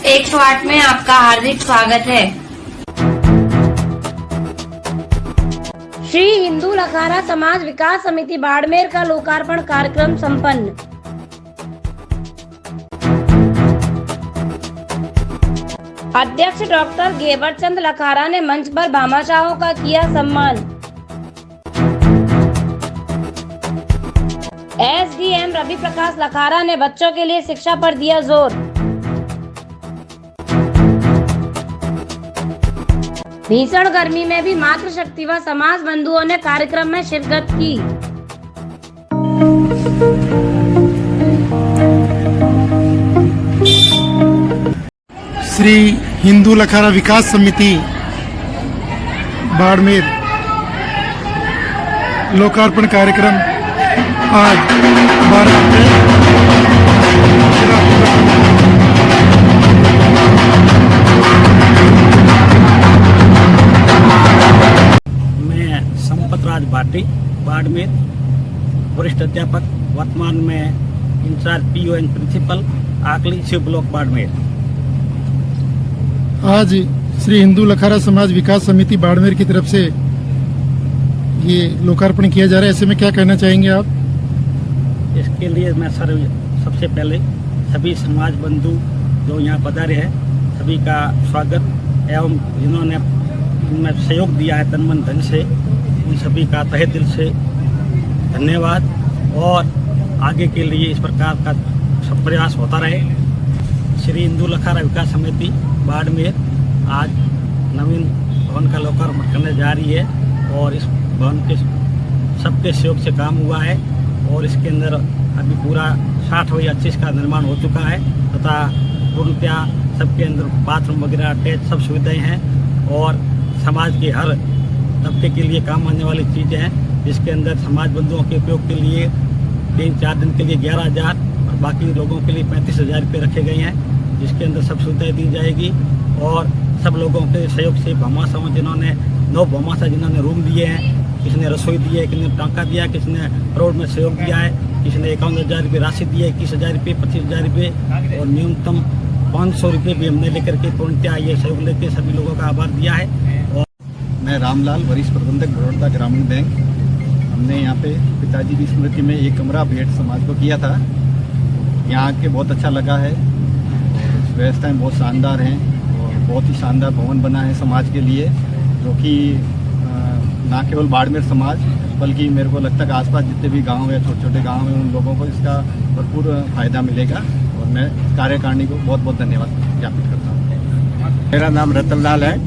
108 में आपका हार्दिक स्वागत है। श्री हिंदू लखारा समाज विकास समिति बाड़मेर का लोकार्पण कार्यक्रम संपन्न। अध्यक्ष डॉक्टर गेवरचंद लखारा ने मंच पर भामाशाहों का किया सम्मान। एसडीएम रवि प्रकाश लखारा ने बच्चों के लिए शिक्षा पर दिया जोर। भीषण गर्मी में भी मातृशक्ति व समाज बंधुओं ने कार्यक्रम में शिरकत की। श्री हिंदू लखारा विकास समिति बाड़मेर लोकार्पण कार्यक्रम आज 12 अप्रैल मैं संपत राज भाटी बाड़मेर वरिष्ठ अध्यापक, वर्तमान में incharge PO and principal Akli Shiv block Barmer. आज श्री हिंदू लखारा समाज विकास समिति बाड़मेर की तरफ से ये लोकार्पण किया जा रहा है, ऐसे में क्या कहना चाहेंगे आप? इसके लिए मैं सबसे पहले सभी समाज बंधु जो यहाँ पधारे हैं सभी का स्वागत एवं जिन्होंने इनमें सहयोग दिया है तन मन धन से, उन सभी का तहे दिल से धन्यवाद। और आगे के लिए इस प्रकार का सब प्रयास होता रहे। श्री हिंदू लखारा विकास समिति बाड़मेर आज नवीन भवन का लोकार्पण करने जा रही है और इस भवन के सबके सहयोग से काम हुआ है और इसके अंदर अभी पूरा 60 या 80 का निर्माण हो चुका है तथा पूर्णतया सबके अंदर बाथरूम वगैरह अटैच सब सुविधाएं हैं और समाज के हर तबके के लिए काम आने वाली चीज़ें हैं, जिसके अंदर समाज बंधुओं के उपयोग के लिए 3-4 दिन के लिए 11,000 और बाकी लोगों के लिए 35,000 रुपये रखे गए हैं, जिसके अंदर सब सुविधाएं दी जाएगी। और सब लोगों के सहयोग से भामाशाहों जिन्होंने 9 भामाशाह जिन्होंने रूम दिए हैं, किसी ने रसोई दी है, किसी ने टाँका दिया, किसी ने रोड में सहयोग दिया है, किसी ने 51,000 रुपये राशि दी है, 21,000 रुपये, 25,000 रुपये और न्यूनतम 500 रुपये भी हमने लेकर के पूर्णतया ये सहयोग लेकर सभी लोगों का आभार दिया है। और मैं रामलाल, वरिष्ठ प्रबंधक बड़ौदा ग्रामीण बैंक। हमने यहाँ पे पिताजी की स्मृति में एक कमरा भेंट समाज को किया था। यहाँ आके बहुत अच्छा लगा है, व्यवस्थाएं बहुत शानदार हैं और बहुत ही शानदार भवन बना है समाज के लिए, जो कि ना केवल बाड़मेर समाज बल्कि मेरे को लगता है कि आसपास जितने भी गांव है, छोटे छोटे गांव हैं, उन लोगों को इसका भरपूर फायदा मिलेगा और मैं कार्यकारिणी को बहुत बहुत धन्यवाद ज्ञापित करता हूँ। मेरा नाम रतनलाल है,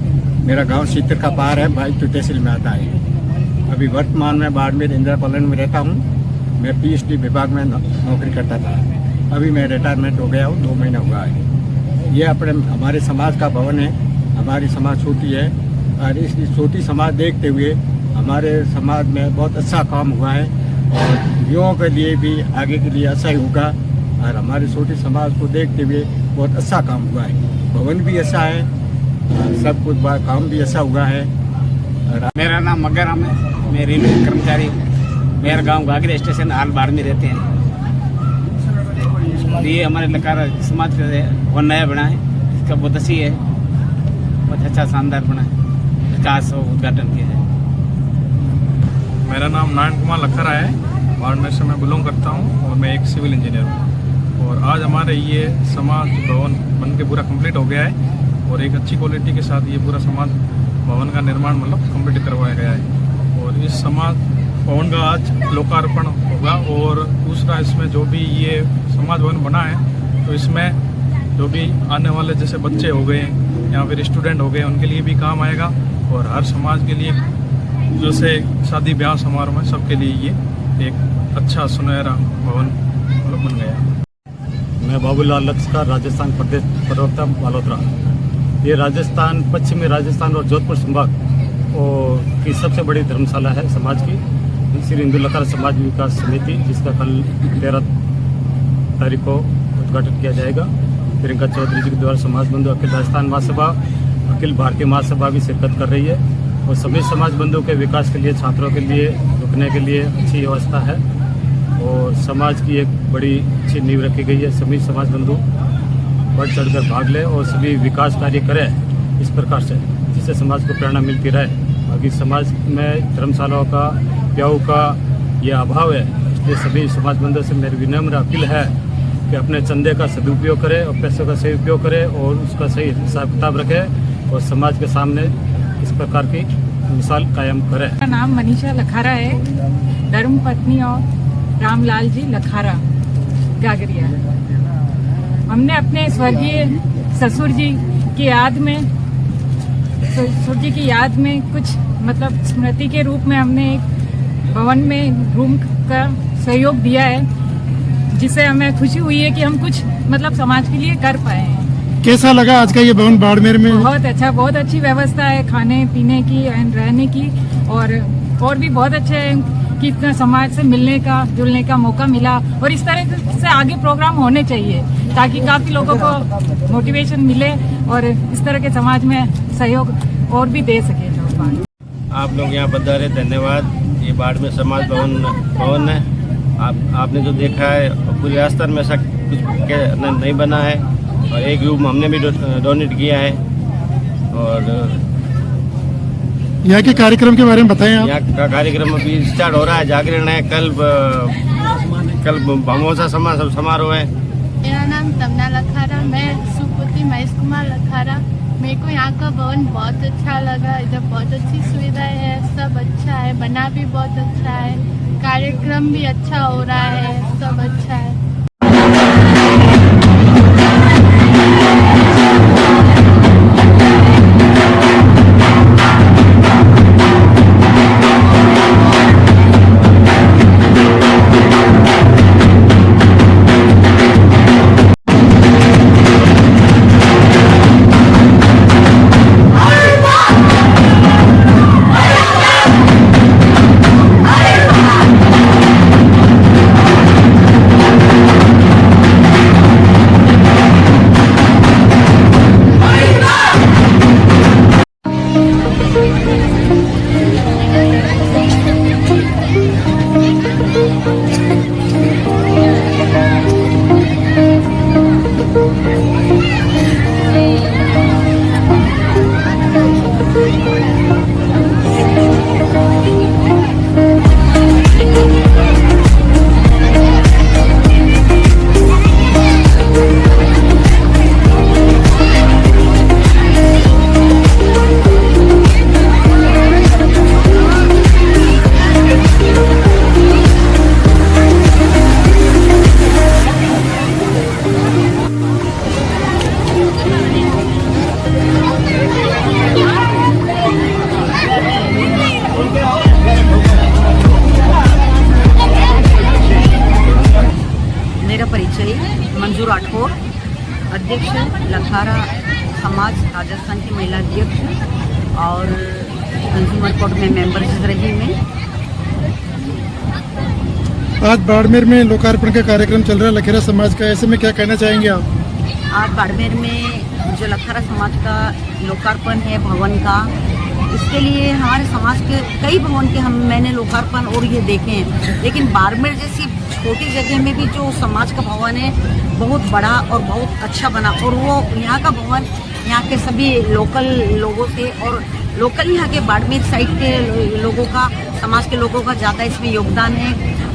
मेरा गांव सीतर का पार है, भाई तहसील में आता है। अभी वर्तमान में बाड़मेर इंदिरा कॉलोनी में रहता हूँ। मैं पीएचडी विभाग में नौकरी करता था, अभी मैं रिटायरमेंट हो गया हूँ, 2 महीना हुआ है। ये अपने हमारे समाज का भवन है, हमारी समाज छोटी है और इस छोटी समाज देखते हुए हमारे समाज में बहुत अच्छा काम हुआ है और युवाओं के लिए भी आगे के लिए अच्छा ही होगा और हमारी छोटी समाज को देखते हुए बहुत अच्छा काम हुआ है। भवन भी अच्छा है, सब कुछ काम भी अच्छा हुआ है। मेरा नाम मग्गाराम है, मैं रेलवे कर्मचारी, मेरा गांव गागरी स्टेशन हाल बाड़ में रहते हैं। ये हमारे लखारा समाज का और नया बना है, इसका बहुत अच्छी है, बहुत अच्छा शानदार बना है, विकास और उद्घाटन किया है। मेरा नाम नारायण कुमार लखारा है, बाड़मेर से मैं बिलोंग करता हूँ और मैं एक सिविल इंजीनियर हूँ। और आज हमारे ये समाज भवन बन के पूरा कंप्लीट हो गया है और एक अच्छी क्वालिटी के साथ ये पूरा समाज भवन का निर्माण कंप्लीट करवाया गया है और इस समाज भवन का आज लोकार्पण होगा। और दूसरा, इसमें जो भी ये समाज भवन बना है तो इसमें जो भी आने वाले जैसे बच्चे हो गए या फिर स्टूडेंट हो गए, उनके लिए भी काम आएगा और हर समाज के लिए जैसे शादी ब्याह समारोह में सबके लिए ये एक अच्छा सुनहरा भवन बन गया। मैं बाबूलाल लक्ष्कर, राजस्थान प्रदेश प्रवक्ता बालोतरा। ये राजस्थान, पश्चिमी राजस्थान और जोधपुर संभाग और की सबसे बड़ी धर्मशाला है समाज की, श्री हिंदू लखारा समाज विकास समिति, जिसका कल 13 तारीख को उद्घाटन किया जाएगा। प्रियंका चौधरी जी के द्वारा समाज बंधु अखिल राजस्थान महासभा, अखिल भारतीय महासभा भी शिरकत कर रही है और सभी समाज बंधुओं के विकास के लिए, छात्रों के लिए, रुकने के लिए अच्छी व्यवस्था है और समाज की एक बड़ी अच्छी नींव रखी गई है। सभी समाज बंधु बढ़ चढ़कर भाग ले और सभी विकास कार्य करें इस प्रकार से, जिससे समाज को प्रेरणा मिलती रहे। बाकी समाज में धर्मशालाओं का, ब्याह का ये अभाव है, इसलिए सभी समाज बंधुओं से मेरी विनम्र अपील है कि अपने चंदे का सदुपयोग करें और पैसों का सही उपयोग करें और उसका सही हिसाब किताब रखें और समाज के सामने इस प्रकार की मिसाल कायम करें। मेरा नाम मनीषा लखारा है, धर्म पत्नी और रामलाल जी लखारा गागरिया। हमने अपने स्वर्गीय ससुर जी की याद में, ससुर जी की याद में कुछ मतलब स्मृति के रूप में हमने एक भवन में रूम का सहयोग दिया है, जिससे हमें खुशी हुई है कि हम कुछ मतलब समाज के लिए कर पाए हैं। कैसा लगा आज का ये भवन बाड़मेर में? बहुत अच्छा, बहुत अच्छी व्यवस्था है खाने पीने की एंड रहने की, और भी बहुत अच्छे है कि इतना समाज से मिलने का जुलने का मौका मिला। और इस तरह से आगे प्रोग्राम होने चाहिए ताकि काफी लोगों को मोटिवेशन मिले और इस तरह के समाज में सहयोग और भी दे सके लोग। आप लोग यहाँ पधारे, धन्यवाद। ये बाड़मेर समाज भवन है। आपने जो देखा है पूरे स्तर में ऐसा कुछ नहीं बना है और एक रूम हमने भी डोनेट किया है। और यहाँ के कार्यक्रम के बारे में बताएं आप। यहाँ का कार्यक्रम अभी स्टार्ट हो रहा है, जागरण है, कल भमोसा समारोह है। मेरा नाम तमन्ना लखारा, मैं सुपुत्री महेश कुमार लखारा। मेरे को यहाँ का भवन बहुत अच्छा लगा, इधर बहुत अच्छी सुविधाएं है, सब अच्छा है, बना भी बहुत अच्छा है, कार्यक्रम भी अच्छा हो रहा है, सब अच्छा है। मंजू राठौर, अध्यक्ष लखारा समाज राजस्थान की महिला अध्यक्ष और कंज्यूमर कोर्ट में मेंबर रही मैं। आज बाड़मेर में लोकार्पण का कार्यक्रम चल रहा है लखेरा समाज का, ऐसे में क्या कहना चाहेंगे आप? आज बाड़मेर में जो लखारा समाज का लोकार्पण है भवन का, इसके लिए हमारे समाज के कई भवन के मैंने लोकार्पण और ये देखे हैं, लेकिन बाड़मेर जैसी छोटी जगह में भी जो समाज का भवन है बहुत बड़ा और बहुत अच्छा बना। और वो यहाँ का भवन यहाँ के सभी लोकल लोगों से और लोकल यहाँ के बाड़मेर साइड के लोगों का, समाज के लोगों का ज़्यादा इसमें योगदान है।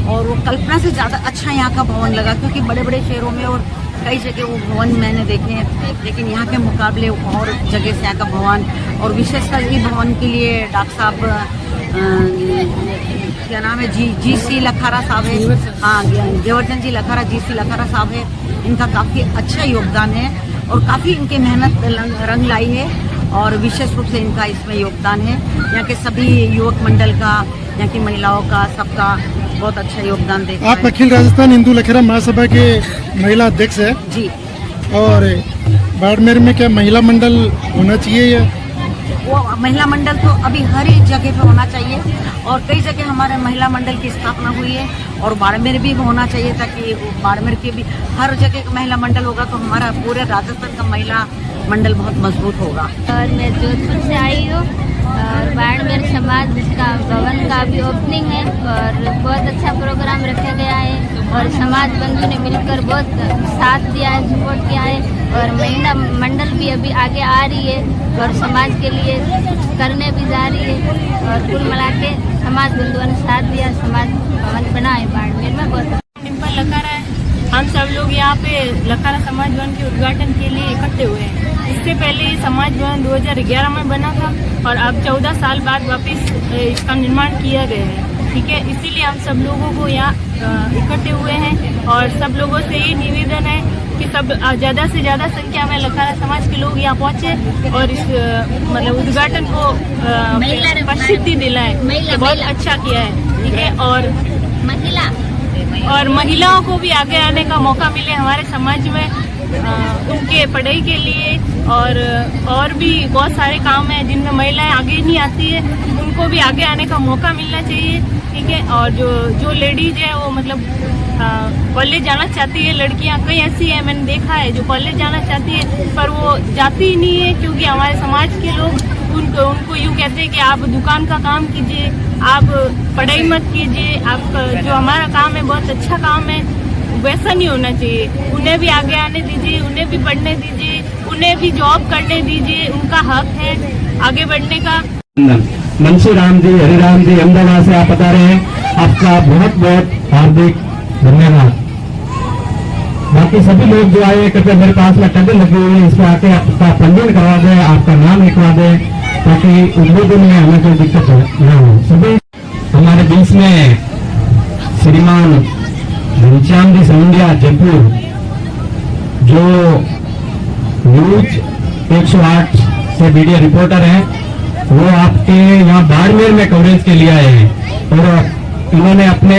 और वो कल्पना से ज़्यादा अच्छा यहाँ का भवन लगा, क्योंकि बड़े बड़े शहरों में और कई जगह वो भवन मैंने देखे हैं, लेकिन यहाँ के मुकाबले और जगह से यहाँ का भवन, और विशेषकर इस भवन के लिए डॉक्टर साहब क्या नाम है जी.सी. लखारा साहब है, हाँ गेवर्धन जी लखारा, जी.सी. लखारा साहब है, इनका काफ़ी अच्छा योगदान है और काफ़ी इनकी मेहनत रंग लाई है और विशेष रूप से इनका इसमें योगदान है। यहाँ के सभी युवक मंडल का, यहाँ की महिलाओं का, सबका बहुत अच्छा योगदान देखा। आप अखिल राजस्थान हिंदू लखेरा महासभा के महिला अध्यक्ष है जी, और बाड़मेर में क्या महिला मंडल होना चाहिए या? वो महिला मंडल तो अभी हर एक जगह पे होना चाहिए और कई जगह हमारे महिला मंडल की स्थापना हुई है और बाड़मेर भी होना चाहिए, ताकि बाड़मेर के भी हर जगह का महिला मंडल होगा तो हमारा पूरे राजस्थान का महिला मंडल बहुत मजबूत होगा। और मैं जोधपुर से आई हूँ और बाड़मेर समाज का भवन का भी ओपनिंग है और बहुत अच्छा प्रोग्राम रखा गया है। और समाज बंधु ने मिलकर बहुत साथ दिया है, सपोर्ट किया है। और महिला मंडल भी अभी आगे आ रही है और समाज के लिए करने भी जा रही है। और कुल मिला के समाज बंधुओं ने साथ दिया, समाज भवन बना है बाड़मेर में। बहुत डिम्पल लखारा है। हम सब लोग यहाँ पे लखारा समाज भवन के उद्घाटन के लिए इकट्ठे हुए हैं। इससे पहले ये समाज भवन 2011 में बना था और अब 14 साल बाद वापस इसका निर्माण किया गया है। ठीक है, इसीलिए हम सब लोगों को यहाँ इकट्ठे हुए हैं और सब लोगों से ये निवेदन है कि सब ज़्यादा से ज़्यादा संख्या में लखारा समाज के लोग यहाँ पहुँचे और इस मतलब उद्घाटन को प्रसिद्धि दिलाए। बहुत अच्छा किया है। ठीक है, और महिलाओं को भी आगे आने का मौका मिले हमारे समाज में, उनके पढ़ाई के लिए और भी बहुत सारे काम हैं जिनमें महिलाएं आगे नहीं आती है, उनको भी आगे आने का मौका मिलना चाहिए। ठीक है, और जो लेडीज है वो मतलब कॉलेज जाना चाहती है, लड़कियां कई ऐसी है मैंने देखा है जो कॉलेज जाना चाहती है पर वो जाती ही नहीं है, क्योंकि हमारे समाज के लोग उनको यूँ कहते हैं कि आप दुकान का काम कीजिए, आप पढ़ाई मत कीजिए, आप जो हमारा काम है बहुत अच्छा काम है, वैसा नहीं होना चाहिए। उन्हें भी आगे आने दीजिए, उन्हें भी पढ़ने दीजिए, उन्हें भी जॉब करने दीजिए, उनका हक है आगे बढ़ने का। मनसूराम जी, हरिराम जी अहमदाबाद से आप बता रहे हैं, आपका बहुत बहुत हार्दिक धन्यवाद। बाकी सभी लोग जो आए करके मेरे पास में टेबल लगी हुई है, इस पर आके आपका पंजीयन करवा दें, आपका नाम लिखवा दें ताकि उद्बोधन में हमें कोई दिक्कत न हो। सभी हमारे बीच में श्रीमान घनश्याम जी समुंडिया जयपुर, जो न्यूज 108 से मीडिया रिपोर्टर हैं, वो आपके यहाँ बाड़मेर में कवरेज के लिए आए हैं और इन्होंने अपने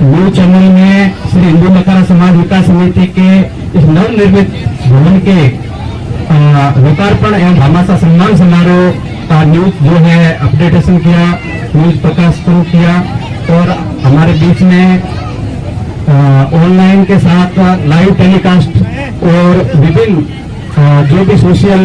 न्यूज चैनल में श्री हिंदू लखारा समाज विकास समिति के इस नवनिर्मित भवन के लोकार्पण एवं भामाशाह सम्मान समारोह का न्यूज जो है अपडेटेशन किया, न्यूज प्रकाशन किया और हमारे बीच में ऑनलाइन के साथ लाइव टेलीकास्ट और विभिन्न जो भी सोशल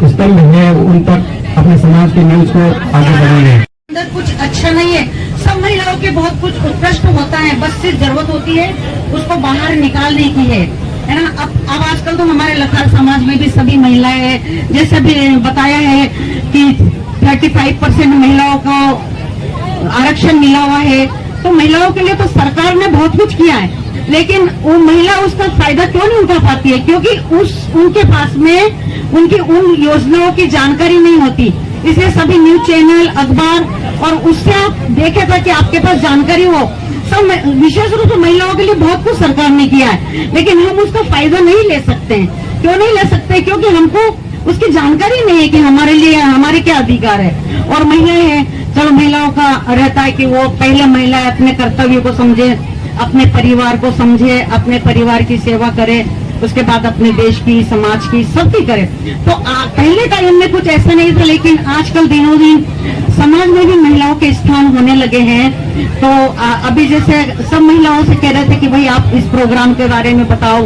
स्तंभ है उन तक अपने समाज की न्यूज को आगे बढ़ाएंगे। अंदर कुछ अच्छा नहीं है, सब महिलाओं के बहुत कुछ उत्कृष्ट होता है, बस सिर्फ जरूरत होती है उसको बाहर निकालने की है ना। अब आजकल तो हमारे लखार समाज में भी सभी महिलाएं हैं, जैसे भी बताया है कि 35% महिलाओं को आरक्षण मिला हुआ है, तो महिलाओं के लिए तो सरकार ने बहुत कुछ किया है, लेकिन वो महिला उसका फायदा क्यों नहीं उठा पाती है? क्योंकि उनके पास में उनकी उन योजनाओं की जानकारी नहीं होती। इसलिए सभी न्यूज चैनल, अखबार और उससे आप देखे ताकि आपके पास जानकारी हो। सब विशेष रूप से महिलाओं के लिए बहुत कुछ सरकार ने किया है, लेकिन हम उसका फायदा नहीं ले सकते हैं। क्यों नहीं ले सकते? क्योंकि हमको उसकी जानकारी नहीं है कि हमारे लिए हमारे क्या अधिकार है। और महिलाएं हैं, चलो महिलाओं का रहता है कि वो पहले महिलाएं अपने कर्तव्य को समझे, अपने परिवार को समझे, अपने परिवार की सेवा करे, उसके बाद अपने देश की, समाज की, सबकी करे। तो पहले टाइम में कुछ ऐसा नहीं था, लेकिन आजकल दिनों दिन समाज में भी महिलाओं के स्थान होने लगे हैं। तो अभी जैसे सब महिलाओं से कह रहे थे कि भाई आप इस प्रोग्राम के बारे में बताओ,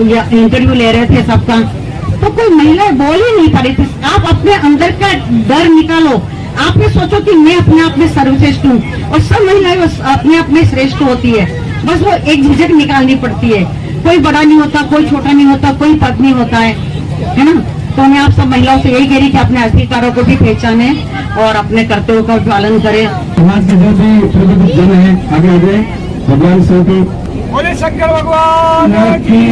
या इंटरव्यू ले रहे थे सबका, तो कोई महिलाएं बोल ही नहीं पा रही थी। आप अपने अंदर का डर निकालो, आप ये सोचो कि मैं अपने आप में सर्वश्रेष्ठ हूँ, और सब महिलाएं अपने आप में श्रेष्ठ होती है, बस वो एक झिझक निकालनी पड़ती है। कोई बड़ा नहीं होता, कोई छोटा नहीं होता, कोई पद नहीं होता है ना। तो मैं आप सब महिलाओं से यही कह रही कि अपने अधिकारों को भी पहचाने और अपने कर्तव्यों का पालन करें। समाज के जो भी प्रबुद्ध जन है आगे आगे भगवान शिव की बोले शंकर भगवान की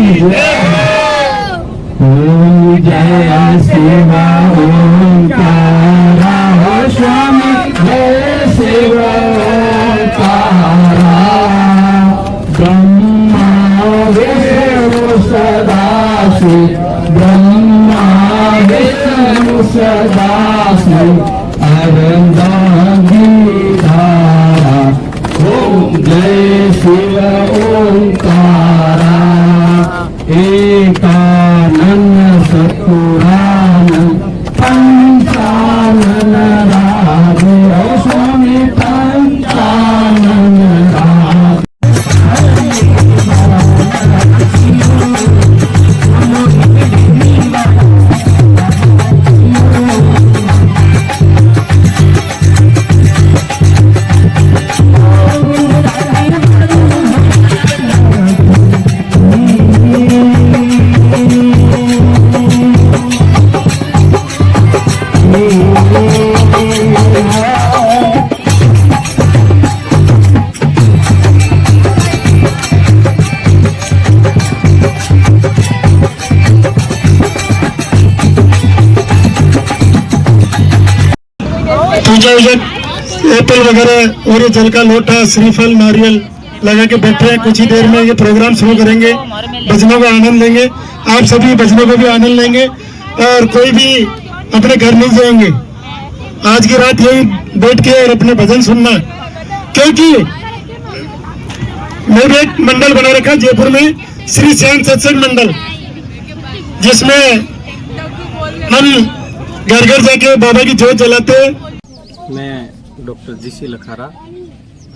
जय शिवा ओंकारा हो स्वामी, जय शिवा ओंकारा, ब्रह्मा विष्णु सदाशिव, ब्रह्मा विष्णु सदाशिव, अरंदागी धारा, ओम जय शिव ओंकारा, एकानन सतुरानंद पंचानन राधे, ओ स्वामी पंचानन राधे। एप्पल वगैरह और ये जल का लोटा, श्रीफल, नारियल लगा के बैठे हैं। कुछ ही देर में ये प्रोग्राम शुरू करेंगे, भजनों का आनंद लेंगे। आप सभी भजनों का भी आनंद लेंगे और कोई भी अपने घर नहीं जाएंगे। आज की रात यही बैठ के और अपने भजन सुनना, क्योंकि मैं भी एक मंडल बना रखा जयपुर में, श्री श्याम सत्संग मंडल, जिसमें हम घर घर जाके बाबा की जोत जलाते हैं। मैं डॉक्टर जीसी लखारा,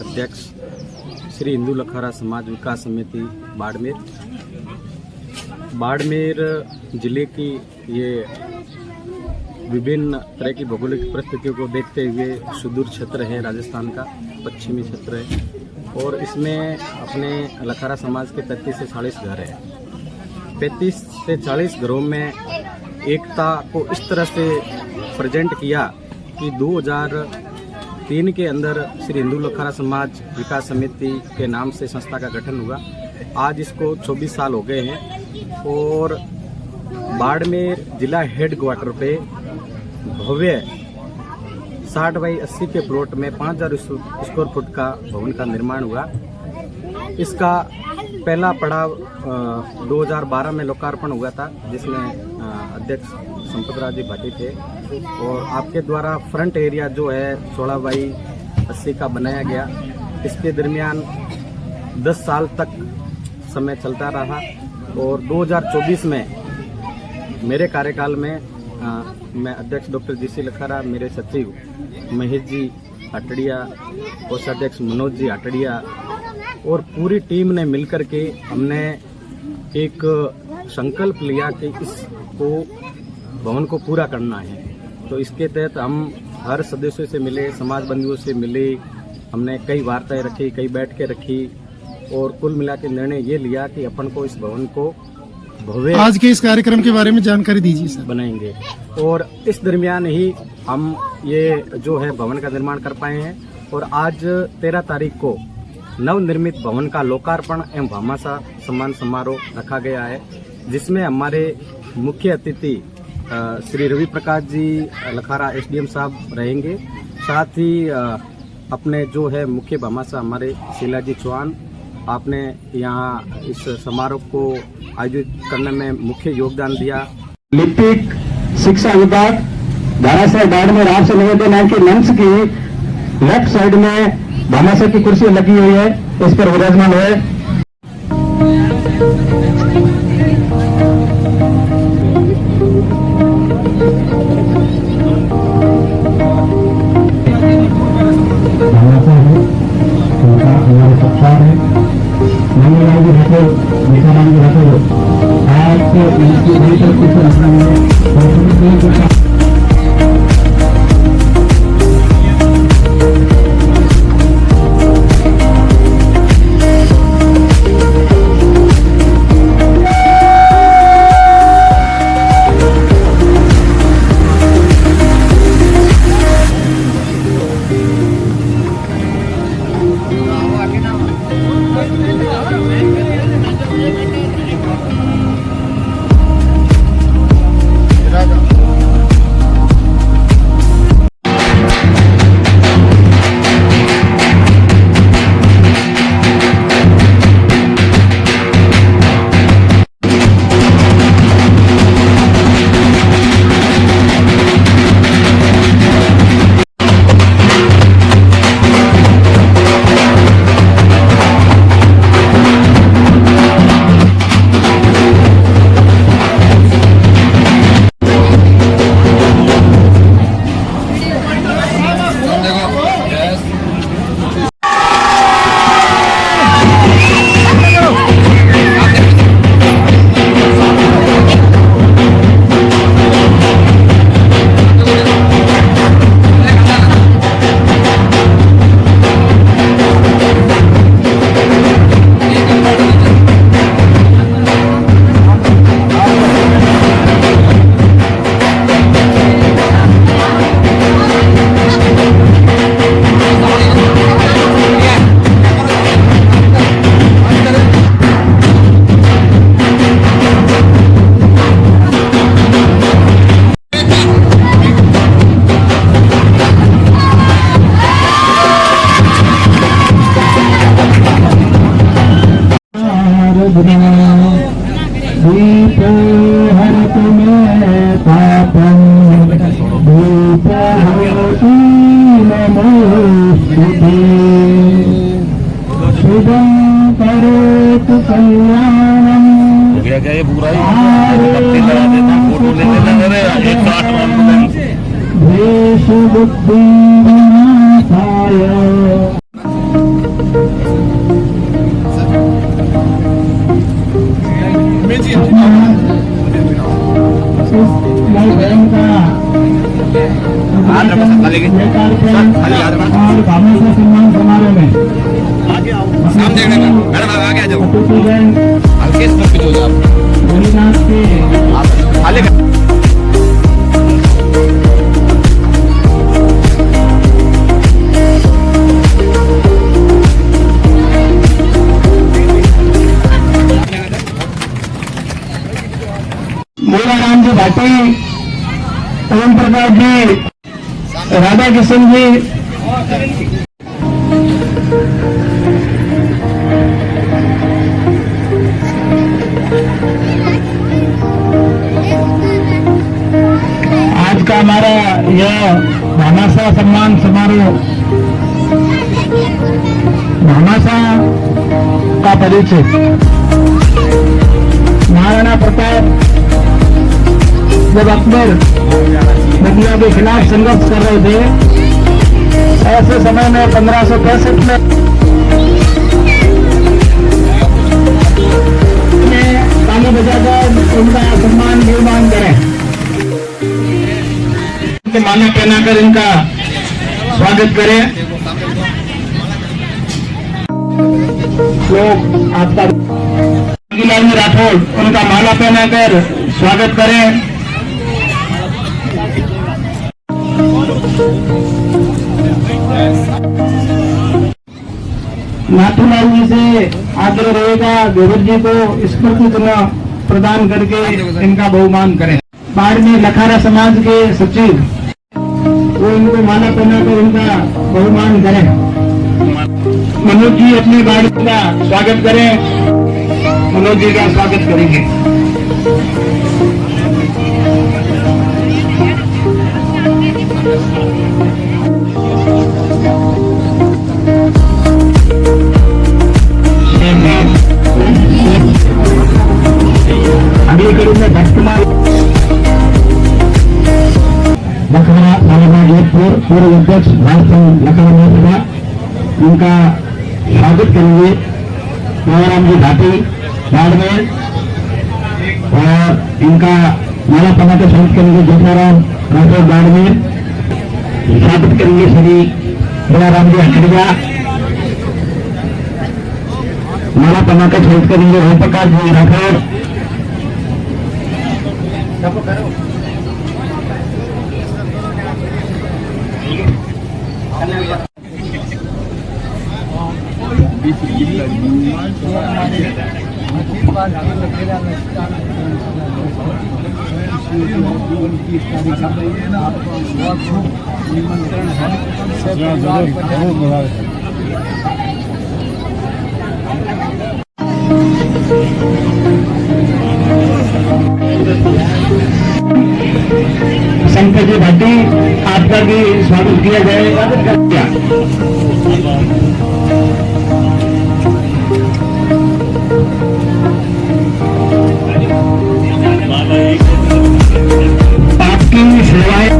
अध्यक्ष श्री हिंदू लखारा समाज विकास समिति बाड़मेर। बाड़मेर जिले की ये विभिन्न तरह की भौगोलिक परिस्थितियों को देखते हुए सुदूर क्षेत्र है, राजस्थान का पश्चिमी क्षेत्र है, और इसमें अपने लखारा समाज के 35 से 40 घर हैं। 35 से 40 घरों में एकता को इस तरह से प्रेजेंट किया कि 2003 के अंदर श्री हिंदू लखारा समाज विकास समिति के नाम से संस्था का गठन हुआ। आज इसको 24 साल हो गए हैं और बाड़मेर जिला हेड क्वार्टर पे भव्य 60 बाई 80 के प्लॉट में 5000 स्क्वायर फुट का भवन का निर्माण हुआ। इसका पहला पड़ाव 2012 में लोकार्पण हुआ था, जिसमें अध्यक्ष संपतराज जी भाटी थे, और आपके द्वारा फ्रंट एरिया जो है 16 बाई 80 का बनाया गया। इसके दरमियान 10 साल तक समय चलता रहा और 2024 में मेरे कार्यकाल में मैं अध्यक्ष डॉक्टर जीसी लखारा, मेरे सचिव महेश जी हटड़िया, कोषाध्यक्ष मनोज जी हटड़िया और पूरी टीम ने मिलकर के हमने एक संकल्प लिया कि इसको भवन को पूरा करना है। तो इसके तहत हम हर सदस्यों से मिले, समाज बंधुओं से मिले, हमने कई वार्ताएं रखी, कई बैठकें रखी और कुल मिला के निर्णय ये लिया कि अपन को इस भवन को भव्य आज के इस कार्यक्रम के बारे में जानकारी दीजिए सर। बनाएंगे और इस दरमियान ही हम ये जो है भवन का निर्माण कर पाए हैं। और आज 13 तारीख को नवनिर्मित भवन का लोकार्पण एवं भामाशाह सम्मान समारोह रखा गया है, जिसमें हमारे मुख्य अतिथि श्री रवि प्रकाश जी लखारा एसडीएम साहब रहेंगे। साथ ही अपने जो है मुख्य भामाशाह हमारे शीला जी चौहान, आपने यहाँ इस समारोह को आयोजित करने में मुख्य योगदान दिया। लिपिक शिक्षा विभाग धाराशाह बाड़मेर आपसे निवेदन है कि मंच की लेफ्ट साइड में भामाशाह की कुर्सी लगी हुई है, इस पर विराजमान है। दीपो हरतु मे पापं दीपहोतु नमोस्तुते शुभं करोतु कल्याणं देशु बुद्धिं विनाशाय सम्मान समारोह में राम जी भाटी, ओम प्रकाश जी, राधा किशन जी, आज का हमारा यह भामाशाह सम्मान समारोह भामाशाह का परिचय महाराणा प्रताप जब अकबर मुगलों के खिलाफ संघर्ष कर रहे थे, ऐसे समय में 1565 में ताली बजाकर उनका सम्मान निर्माण करें, माला पहनाकर इनका स्वागत करें। लोग आपका राठौड़ उनका माला पहनाकर स्वागत करें। नाथूलाल जी से आग्रह रहेगा देवर जी को स्मृति चिन्ह प्रदान करके इनका बहुमान करें। बाड़मेर लखारा समाज के सचिव वो इनको माला पहनाकर इनका बहुमान करें। मनोज जी अपने बाड़ी का स्वागत करें। मनोज जी का स्वागत करेंगे। अगली कड़ी में भक्तमाल लखनऊ नालाबाद जोधपुर पूर्व अध्यक्ष भारत संघ लखनऊ महासभा उनका स्वागत करेंगे। राम जी भाटी बाड़मेर और इनका माला पहना के स्वागत करेंगे। जोधाराम राठौर बाड़मेर स्वागत करेंगे। श्री राम जी अखड़िया माला पहना के स्वागत करेंगे। ओम प्रकाश जी राठौर शंकर जी भाटी आपका भी स्वागत किया जाएगा। आपकी सेवाएं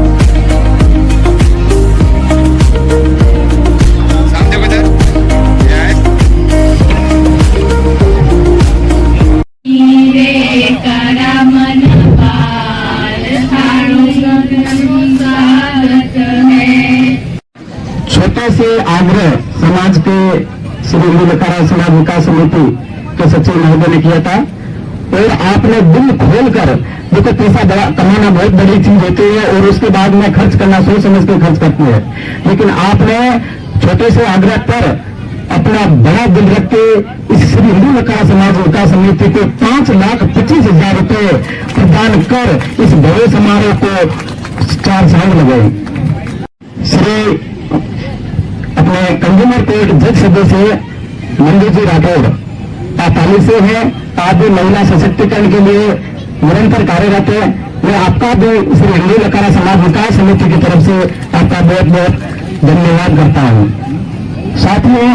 छोटे से आग्रह समाज के श्री हिंदू लखारा समाज विकास समिति के सचिव महोदय ने किया था और आपने दिल खोलकर, देखो पैसा कमाना बहुत बड़ी चीज होती है और उसके बाद में खर्च करना सोच समझ के खर्च करती है, लेकिन आपने छोटे से आग्रह पर अपना बड़ा दिल रख के इस श्री हिंदू लखारा समाज विकास समिति को 5,25,000 रुपए प्रदान कर इस बड़े समारोह को 4 साल लगाई। श्री अपने कंज्यूमर कोर्ट जज सदस्य मंजू जी राठौड़ 48 से है। आप भी महिला सशक्तिकरण के लिए निरंतर कार्यरत है। मैं आपका भी श्री हिंदू लखारा समाज विकास समिति की तरफ से आपका बहुत बहुत धन्यवाद करता हूँ। साथियों,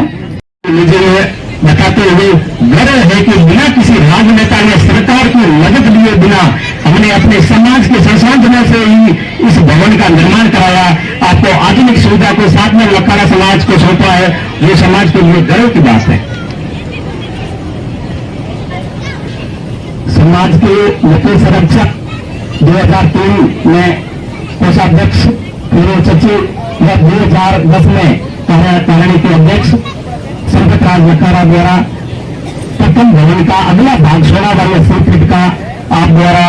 मुझे बताते हुए गर्व है कि बिना किसी राजनेता या सरकार की मदद लिए बिना हमने अपने समाज के संसाधनों से ही इस भवन का निर्माण कराया। आपको आधुनिक सुविधा को साथ में लखारा समाज को सौंपा है, जो समाज के लिए गर्व की बात है। समाज के मुख्य संरक्षक 2003 में कोषाध्यक्ष, पूर्व सचिव व 2010 में कार्यकारिणी के अध्यक्ष संपत राज लखारा द्वारा प्रथम भवन का अगला भाग 16 बाई 80 फीट का आप द्वारा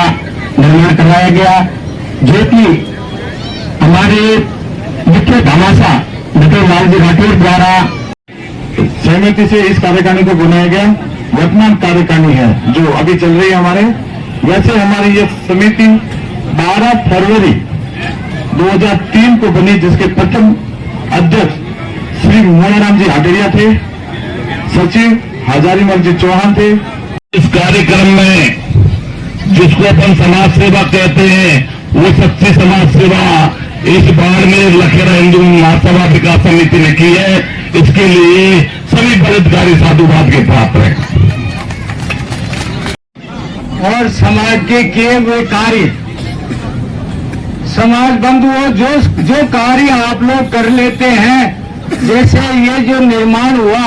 निर्माण करवाया गया, जो कि हमारे मुख्य घमासा नटवर लाल जी राठौर द्वारा सहमति से इस कार्यकारिणी को बनाया गया। वर्तमान कार्यकारिणी है जो अभी चल रही है हमारे। वैसे हमारी ये समिति 12 फरवरी 2003 को बनी, जिसके प्रथम अध्यक्ष श्री मोहनराम जी हाटेरिया थे, सचिव हजारीमल जी चौहान थे। इस कार्यक्रम में जिसको अपन समाज सेवा कहते हैं, वो सच्ची समाज सेवा इस बार में लखेरा हिंदू महासभा विकास समिति ने की है। इसके लिए सभी पदाधिकारी साधुवाद के पात्र हैं और समाज के किए हुए कार्य, समाज बंधुओं, जो कार्य आप लोग कर लेते हैं, जैसे ये जो निर्माण हुआ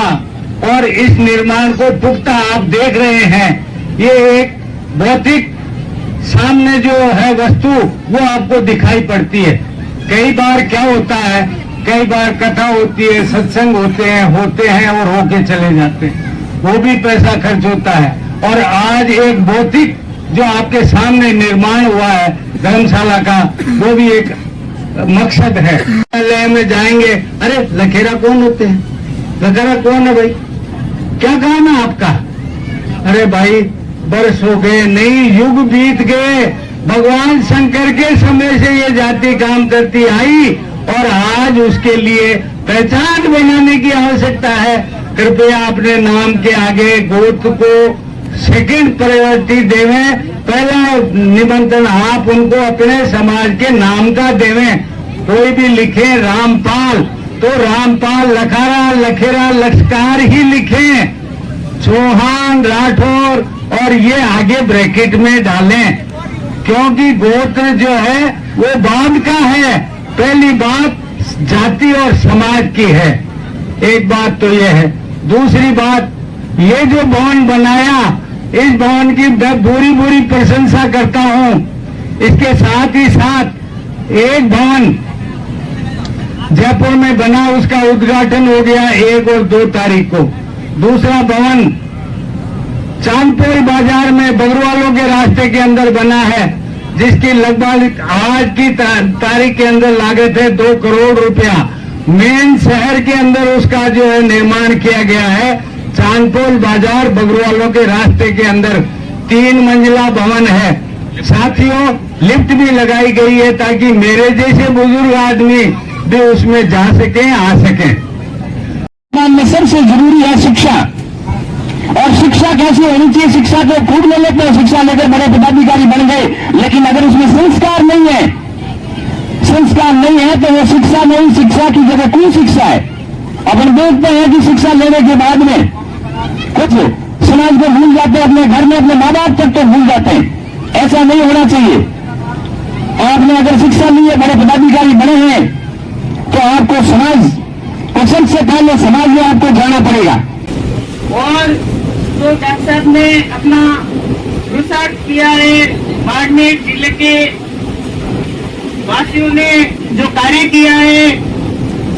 और इस निर्माण को पुख्ता आप देख रहे हैं, ये एक भौतिक सामने जो है वस्तु वो आपको दिखाई पड़ती है। कई बार क्या होता है, कई बार कथा होती है, सत्संग होते हैं और होके चले जाते हैं, वो भी पैसा खर्च होता है। और आज एक भौतिक जो आपके सामने निर्माण हुआ है धर्मशाला का, वो भी एक मकसद है। न्यायालय में जाएंगे, अरे लखेरा कौन होते हैं, लखेरा कौन है भाई, क्या काम है आपका? अरे भाई बरस हो गए, नई युग बीत गए, भगवान शंकर के समय से ये जाति काम करती आई और आज उसके लिए पहचान बनाने की आवश्यकता है। कृपया अपने नाम के आगे गोत्र को सेकंड प्रायोरिटी देवें, पहला निमंत्रण आप उनको अपने समाज के नाम का देवें। कोई भी लिखे रामपाल तो रामपाल लखारा लखेरा लश्कार ही लिखें, चौहान राठौर और ये आगे ब्रैकेट में डालें, क्योंकि गोत्र जो है वो बाद का है। पहली बात जाति और समाज की है, एक बात तो ये है। दूसरी बात, ये जो भवन बनाया, इस भवन की बुरी प्रशंसा करता हूं। इसके साथ ही साथ एक भवन जयपुर में बना, उसका उद्घाटन हो गया 1 और 2 तारीख को। दूसरा भवन चांदपोल बाजार में बगरवालों के रास्ते के अंदर बना है, जिसकी लगभग आज की तारीख के अंदर लागत है 2 करोड़ रुपया। मेन शहर के अंदर उसका जो है निर्माण किया गया है। चांदपोल बाजार बगरवालों के रास्ते के अंदर 3 मंजिला भवन है। साथियों, लिफ्ट भी लगाई गई है ताकि मेरे जैसे बुजुर्ग आदमी भी उसमें जा सके, आ सके। में सबसे जरूरी है शिक्षा, और शिक्षा कैसी होनी चाहिए? शिक्षा को खूब ले लेते हैं, शिक्षा लेकर बड़े पदाधिकारी बन गए, लेकिन अगर उसमें संस्कार नहीं है तो वो शिक्षा नहीं, शिक्षा की जगह कोई शिक्षा है। अपन देखते हैं कि शिक्षा लेने के बाद में कुछ समाज को भूल जाते हैं, अपने घर में अपने माँ बाप तक तो भूल जाते हैं। ऐसा नहीं होना चाहिए। आपने अगर शिक्षा ली है, बड़े पदाधिकारी बने हैं, तो आपको समाज को सबसे पहले समाज में आपको जाना पड़ेगा। और जो डॉक्टर साहब ने अपना रिसर्च किया है, बाड़मेर जिले के वासियों ने जो कार्य किया है,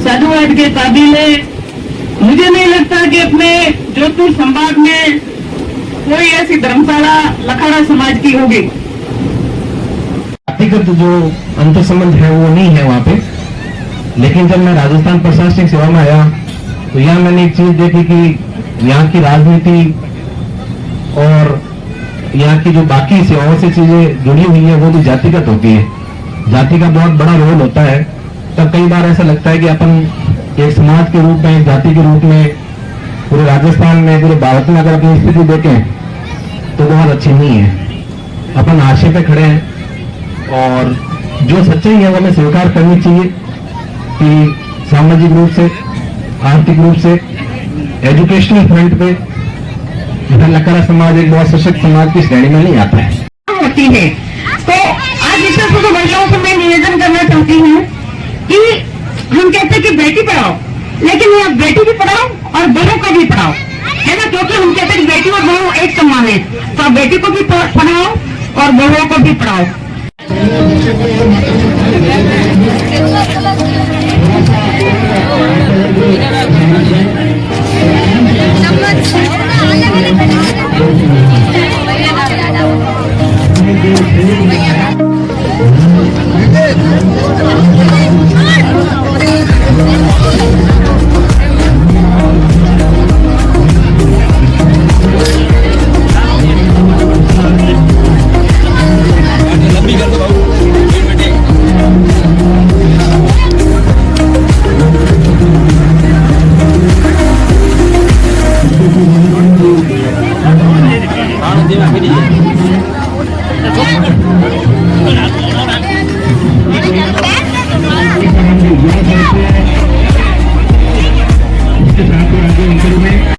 साधुवाद के काबिल है। मुझे नहीं लगता कि अपने जोधपुर संभाग में कोई ऐसी धर्मशाला लखाड़ा समाज की होगी। व्यक्तिगत जो अंतर संबंध है वो नहीं है वहाँ पे, लेकिन जब मैं राजस्थान प्रशासनिक सेवा में आया तो यहाँ मैंने एक चीज देखी कि यहाँ की राजनीति और यहाँ की जो बाकी सेवाओं से चीजें जुड़ी हुई है वो भी जातिगत होती है। जाति का बहुत बड़ा रोल होता है। तब कई बार ऐसा लगता है कि अपन एक समाज के रूप में, एक जाति के रूप में पूरे राजस्थान में, पूरे भारत में अगर अपनी स्थिति देखें तो बहुत अच्छी नहीं है। अपन आशय पे खड़े हैं और जो सच्चाई है वो हमें स्वीकार करनी चाहिए कि सामाजिक रूप से, आर्थिक रूप से, एजुकेशनल फ्रंट पे लखारा समाज एक बहुत सशक्त समाज की श्रेणी में नहीं आता है। होती है तो आज विशेष रूप से महिलाओं को मैं निवेदन करना चाहती हूँ कि हम कहते हैं कि बेटी पढ़ाओ, लेकिन ये बेटी भी पढ़ाओ और बहू को भी पढ़ाओ, है ना, क्योंकि हम कहते हैं कि बेटी और बहू एक समान है, तो आप बेटी को भी पढ़ाओ और बहुओं को भी पढ़ाओ।